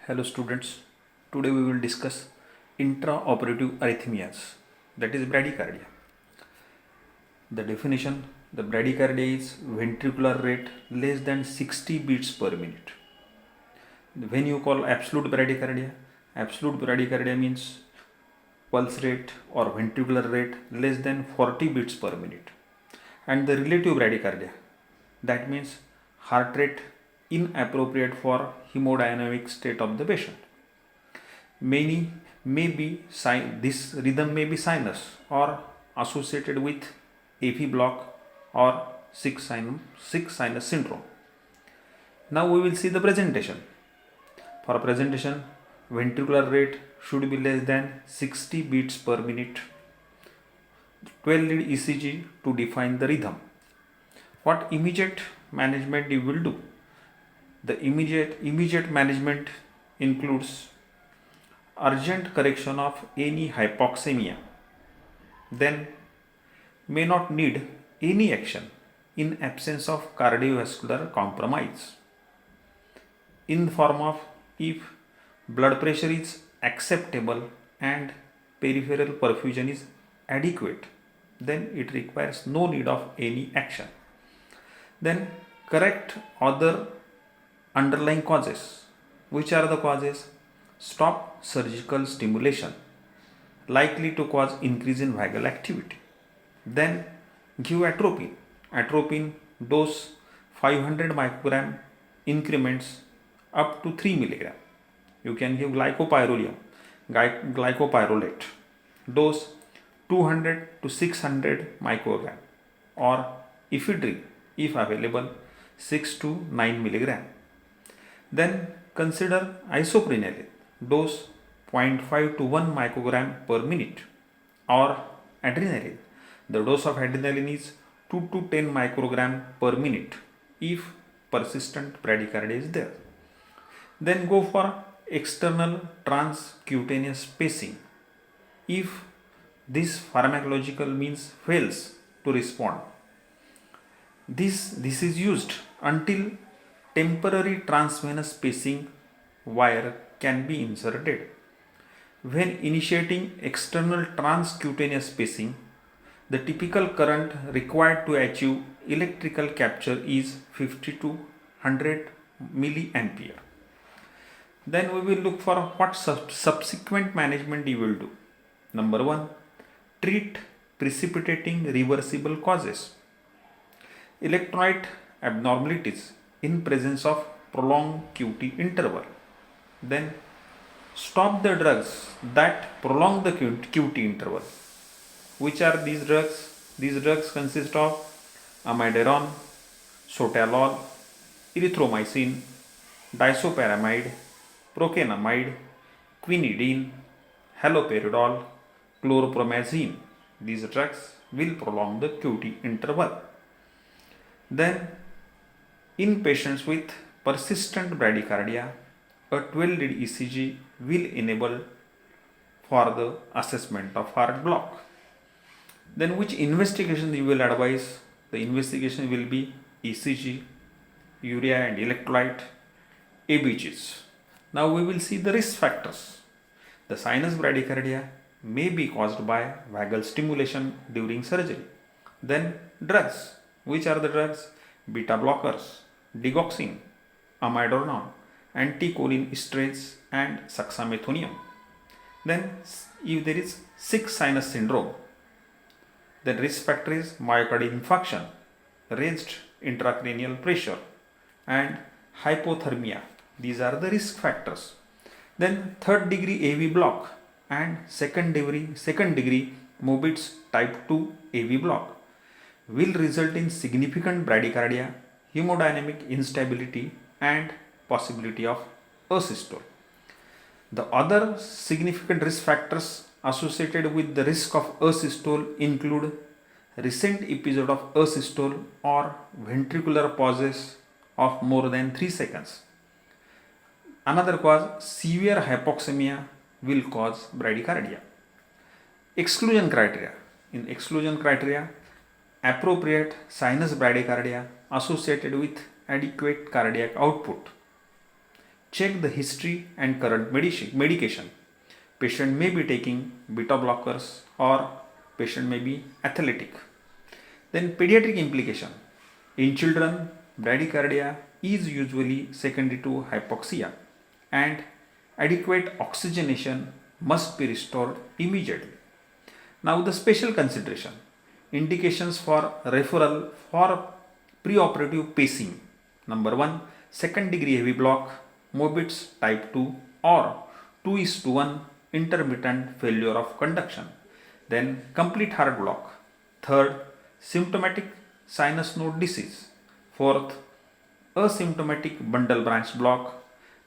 Hello students, today we will discuss intraoperative arrhythmias, that is bradycardia. The definition, the bradycardia is ventricular rate less than 60 beats per minute. When you call absolute bradycardia means pulse rate or ventricular rate less than 40 beats per minute. And the relative bradycardia, that means heart rate inappropriate for hemodynamic state of the patient. This rhythm may be sinus or associated with AV block or sick sinus syndrome. Now we will see the presentation. For presentation, ventricular rate should be less than 60 beats per minute. 12 lead ECG to define the rhythm. What immediate management you will do? The immediate management includes urgent correction of any hypoxemia, then may not need any action in absence of cardiovascular compromise. In the form of, if blood pressure is acceptable and peripheral perfusion is adequate, then it requires no need of any action. Then correct other underlying causes. Which are the causes? Stop surgical stimulation, likely to cause increase in vagal activity. Then give atropine. Atropine dose 500 microgram increments up to 3 milligram. You can give glycopyrrolate dose 200 to 600 microgram, or ephedrine if available 6 to 9 milligram. Then consider isoprenaline dose 0.5 to 1 microgram per minute, or adrenaline. The dose of adrenaline is 2 to 10 microgram per minute if persistent bradycardia is there. Then go for external transcutaneous pacing. If this pharmacological means fails to respond, this is used until temporary transvenous pacing wire can be inserted. When initiating external transcutaneous pacing, the typical current required to achieve electrical capture is 50 to 100 milliampere. Then we will look for what subsequent management you will do. Number 1, treat precipitating reversible causes. Electrolyte abnormalities in presence of prolonged QT interval. Then stop the drugs that prolong the QT interval. Which are these drugs? These drugs consist of amiodarone, sotalol, erythromycin, disopyramide, procainamide, quinidine, haloperidol, chlorpromazine. These drugs will prolong the QT interval. Then in patients with persistent bradycardia, a 12 lead ECG will enable for the assessment of heart block. Then which investigation you will advise? The investigation will be ECG, urea and electrolyte, ABGs. Now we will see the risk factors. The sinus bradycardia may be caused by vagal stimulation during surgery. Then drugs. Which are the drugs? Beta blockers, digoxin, amiodarone, anticholinesterase and suxamethonium. Then if there is sick sinus syndrome, the risk factor is myocardial infarction, raised intracranial pressure and hypothermia. These are the risk factors. Then third degree AV block and second degree Mobitz type 2 AV block will result in significant bradycardia, hemodynamic instability and possibility of asystole. The other significant risk factors associated with the risk of asystole include recent episode of asystole or ventricular pauses of more than 3 seconds. Another cause, severe hypoxemia, will cause bradycardia. Exclusion criteria. In exclusion criteria, appropriate sinus bradycardia associated with adequate cardiac output. Check the history and current medication. Patient may be taking beta blockers or patient may be athletic. Then pediatric implication. In children, bradycardia is usually secondary to hypoxia and adequate oxygenation must be restored immediately. Now the special consideration. Indications for referral for preoperative pacing. Number 1, second degree heavy block, Mobitz type 2 or 2:1 intermittent failure of conduction. Then complete heart block. Third, symptomatic sinus node disease. Fourth, asymptomatic bundle branch block.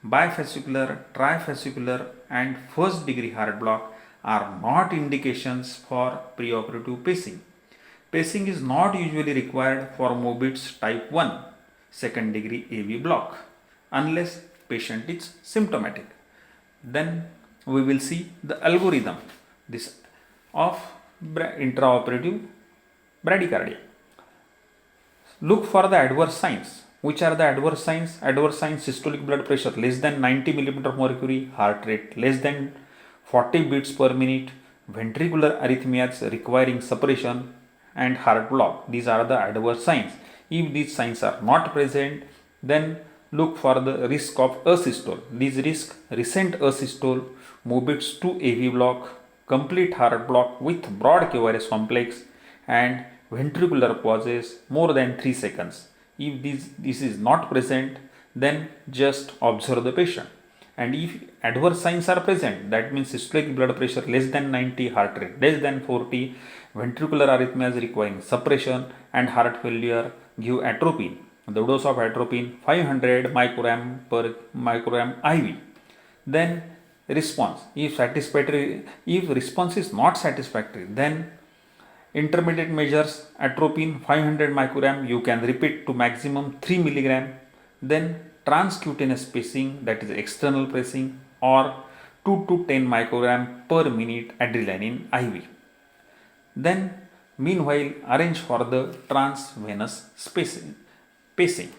Bifascicular, trifascicular and first degree heart block are not indications for preoperative pacing. Pacing is not usually required for Mobitz type 1 second degree AV block unless patient is symptomatic. Then we will see the algorithm this of intraoperative bradycardia. Look for the adverse signs. Which are the adverse signs? Adverse signs: systolic blood pressure less than 90 mm of mercury, heart rate less than 40 beats per minute, ventricular arrhythmias requiring suppression, and heart block. These are the adverse signs. If these signs are not present, then look for the risk of asystole. These risk: recent asystole, Mobitz 2 AV block, complete heart block with broad KORS complex, and ventricular pauses more than 3 seconds. If this is not present, then just observe the patient. And if adverse signs are present, that means systolic blood pressure less than 90, heart rate less than 40, ventricular arrhythmias requiring suppression, and heart failure, give atropine. The dose of atropine 500 microgram per microgram IV. Then response. If response is not satisfactory, then intermediate measures: atropine 500 microgram, you can repeat to maximum 3 milligram. Then transcutaneous pacing, that is external pacing, or 2 to 10 microgram per minute adrenaline IV. Then meanwhile arrange for the transvenous pacing.